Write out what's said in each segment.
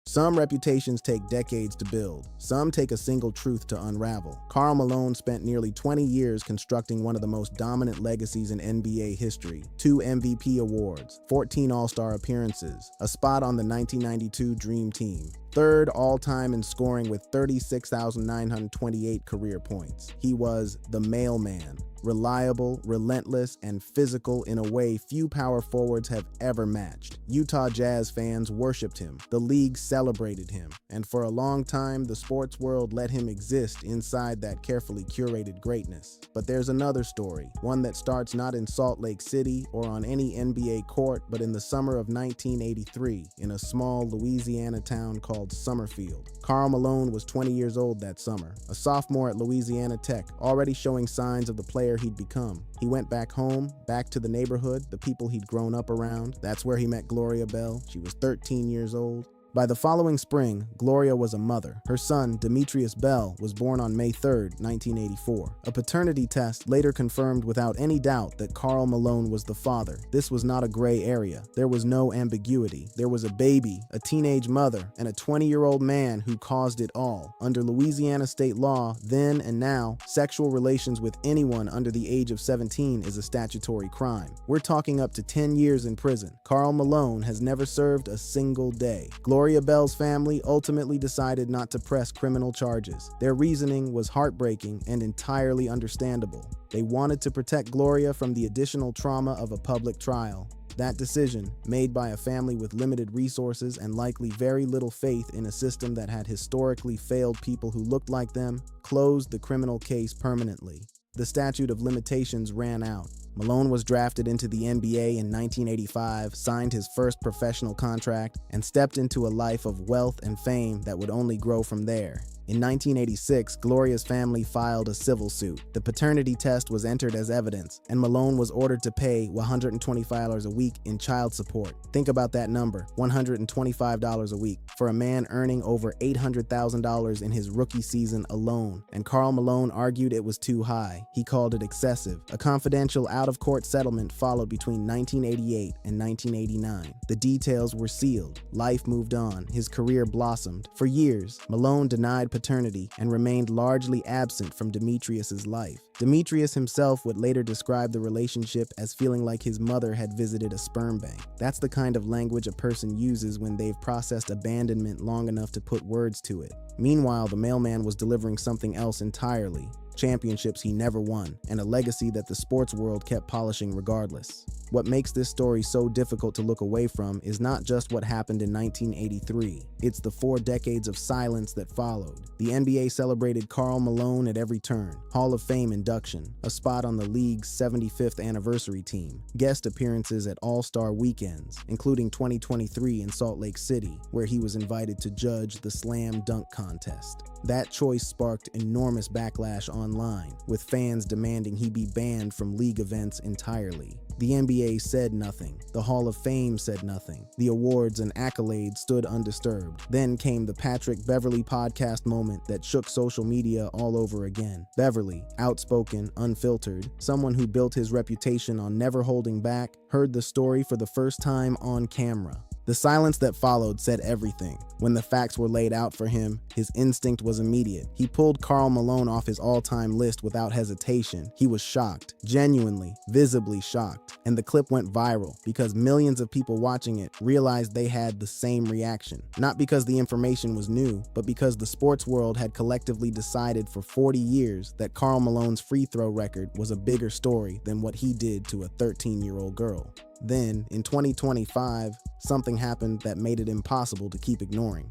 Some reputations take decades to build. Some take a single truth to unravel. Karl Malone spent nearly 20 years constructing one of the most dominant legacies in NBA history. 2 MVP awards, 14 All-Star appearances, a spot on the 1992 Dream Team. Third all-time in scoring with 36,928 career points. He was the Mailman. Reliable, relentless, and physical in a way few power forwards have ever matched. Utah Jazz fans worshipped him, the league celebrated him, and for a long time the sports world let him exist inside that carefully curated greatness. But there's another story, one that starts not in Salt Lake City or on any NBA court, but in the summer of 1983 in a small Louisiana town called Summerfield. Karl Malone was 20 years old that summer, a sophomore at Louisiana Tech, already showing signs of the player he'd become. He went back home, back to the neighborhood, the people he'd grown up around. That's where he met Gloria Bell. She was 13 years old. By the following spring, Gloria was a mother. Her son, Demetrius Bell, was born on May 3, 1984. A paternity test later confirmed without any doubt that Karl Malone was the father. This was not a gray area. There was no ambiguity. There was a baby, a teenage mother, and a 20-year-old man who caused it all. Under Louisiana state law, then and now, sexual relations with anyone under the age of 17 is a statutory crime. We're talking up to 10 years in prison. Karl Malone has never served a single day. Gloria Bell's family ultimately decided not to press criminal charges. Their reasoning was heartbreaking and entirely understandable. They wanted to protect Gloria from the additional trauma of a public trial. That decision, made by a family with limited resources and likely very little faith in a system that had historically failed people who looked like them, closed the criminal case permanently. The statute of limitations ran out. Malone was drafted into the NBA in 1985, signed his first professional contract, and stepped into a life of wealth and fame that would only grow from there. In 1986, Gloria's family filed a civil suit. The paternity test was entered as evidence, and Malone was ordered to pay $125 a week in child support. Think about that number, $125 a week, for a man earning over $800,000 in his rookie season alone. And Karl Malone argued it was too high. He called it excessive. A confidential out-of-court settlement followed between 1988 and 1989. The details were sealed. Life moved on. His career blossomed. For years, Malone denied paternity and remained largely absent from Demetrius's life. Demetrius himself would later describe the relationship as feeling like his mother had visited a sperm bank. That's the kind of language a person uses when they've processed abandonment long enough to put words to it. Meanwhile, the mailman was delivering something else entirely. Championships he never won, and a legacy that the sports world kept polishing regardless. What makes this story so difficult to look away from is not just what happened in 1983. It's the 4 decades of silence that followed. The NBA celebrated Karl Malone at every turn. Hall of Fame induction, a spot on the league's 75th anniversary team, guest appearances at All-Star weekends, including 2023 in Salt Lake City, where he was invited to judge the slam dunk contest. That choice sparked enormous backlash online, with fans demanding he be banned from league events entirely. The NBA said nothing. The Hall of Fame said nothing. The awards and accolades stood undisturbed. Then came the Patrick Beverley podcast moment that shook social media all over again. Beverley, outspoken, unfiltered, someone who built his reputation on never holding back, heard the story for the first time on camera. The silence that followed said everything. When the facts were laid out for him, his instinct was immediate. He pulled Karl Malone off his all-time list without hesitation. He was shocked, genuinely, visibly shocked. And the clip went viral because millions of people watching it realized they had the same reaction. Not because the information was new, but because the sports world had collectively decided for 40 years that Karl Malone's free throw record was a bigger story than what he did to a 13-year-old girl. Then, in 2025, something happened that made it impossible to keep ignoring.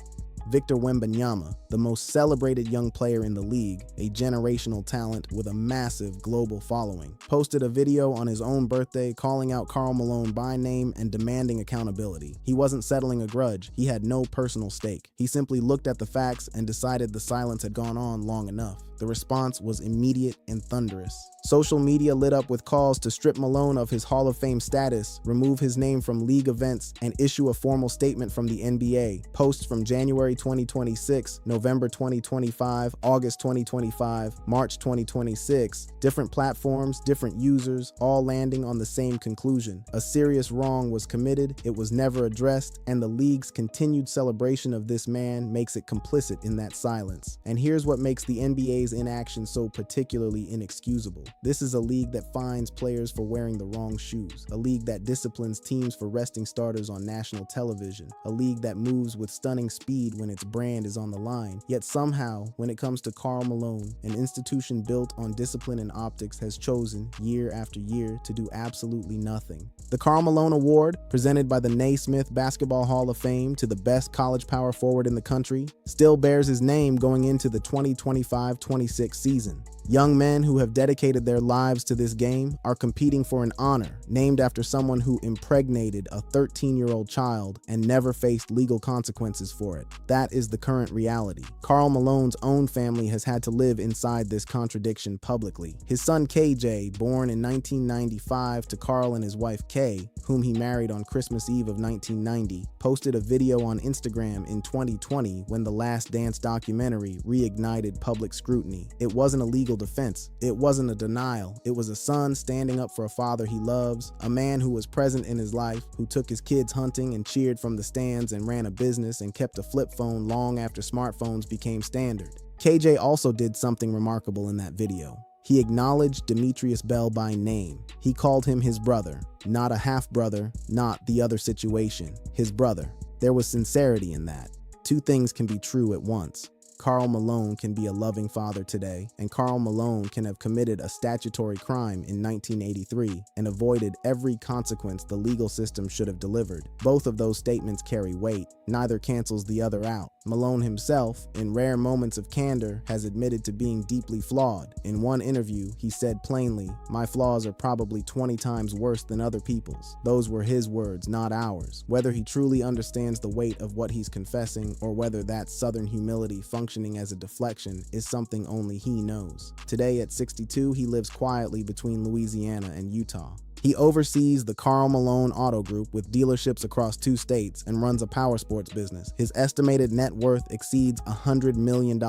Victor Wembanyama, the most celebrated young player in the league, a generational talent with a massive global following, posted a video on his own birthday calling out Karl Malone by name and demanding accountability. He wasn't settling a grudge. He had no personal stake. He simply looked at the facts and decided the silence had gone on long enough. The response was immediate and thunderous. Social media lit up with calls to strip Malone of his Hall of Fame status, remove his name from league events, and issue a formal statement from the NBA. Posts from January 2026, November 2025, August 2025, March 2026, different platforms, different users, all landing on the same conclusion. A serious wrong was committed, it was never addressed, and the league's continued celebration of this man makes it complicit in that silence. And here's what makes the NBA's inaction so particularly inexcusable. This is a league that fines players for wearing the wrong shoes, a league that disciplines teams for resting starters on national television, a league that moves with stunning speed when its brand is on the line. Yet somehow, when it comes to Karl Malone, an institution built on discipline and optics has chosen, year after year, to do absolutely nothing. The Karl Malone Award, presented by the Naismith Basketball Hall of Fame to the best college power forward in the country, still bears his name going into the 2025-26 season. Young men who have dedicated their lives to this game are competing for an honor named after someone who impregnated a 13-year-old child and never faced legal consequences for it. That is the current reality. Karl Malone's own family has had to live inside this contradiction publicly. His son KJ, born in 1995 to Karl and his wife Kay, whom he married on Christmas Eve of 1990, posted a video on Instagram in 2020 when The Last Dance documentary reignited public scrutiny. It wasn't a legal defense. It wasn't a denial. It was a son standing up for a father he loves, a man who was present in his life, who took his kids hunting and cheered from the stands and ran a business and kept a flip phone long after smartphones became standard. KJ also did something remarkable in that video. He acknowledged Demetrius Bell by name. He called him his brother, not a half-brother, not the other situation, his brother. There was sincerity in that. Two things can be true at once. Karl Malone can be a loving father today, and Karl Malone can have committed a statutory crime in 1983 and avoided every consequence the legal system should have delivered. Both of those statements carry weight. Neither cancels the other out. Malone himself, in rare moments of candor, has admitted to being deeply flawed. In one interview, he said plainly, "My flaws are probably 20 times worse than other people's." Those were his words, not ours. Whether he truly understands the weight of what he's confessing, or whether that Southern humility functioning as a deflection, is something only he knows. Today at 62, he lives quietly between Louisiana and Utah. He oversees the Karl Malone Auto Group with dealerships across 2 states and runs a power sports business. His estimated net worth exceeds $100 million.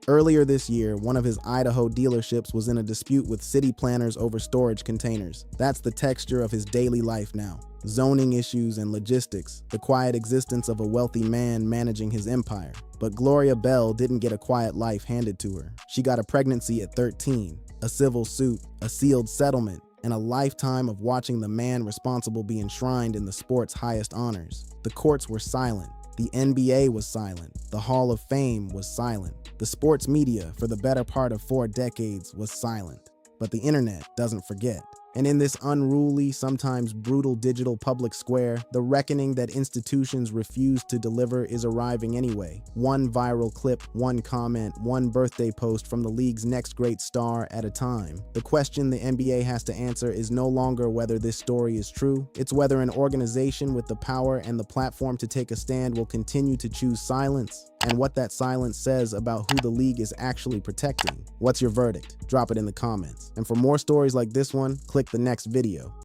Earlier this year, one of his Idaho dealerships was in a dispute with city planners over storage containers. That's the texture of his daily life now. Zoning issues and logistics, the quiet existence of a wealthy man managing his empire. But Gloria Bell didn't get a quiet life handed to her. She got a pregnancy at 13, a civil suit, a sealed settlement, and a lifetime of watching the man responsible be enshrined in the sport's highest honors. The courts were silent. The NBA was silent. The Hall of Fame was silent. The sports media, for the better part of 4 decades, was silent. But the internet doesn't forget. And in this unruly, sometimes brutal digital public square, the reckoning that institutions refuse to deliver is arriving anyway. One viral clip, one comment, one birthday post from the league's next great star at a time. The question the NBA has to answer is no longer whether this story is true. It's whether an organization with the power and the platform to take a stand will continue to choose silence, and what that silence says about who the league is actually protecting. What's your verdict? Drop it in the comments. And for more stories like this one, click the next video.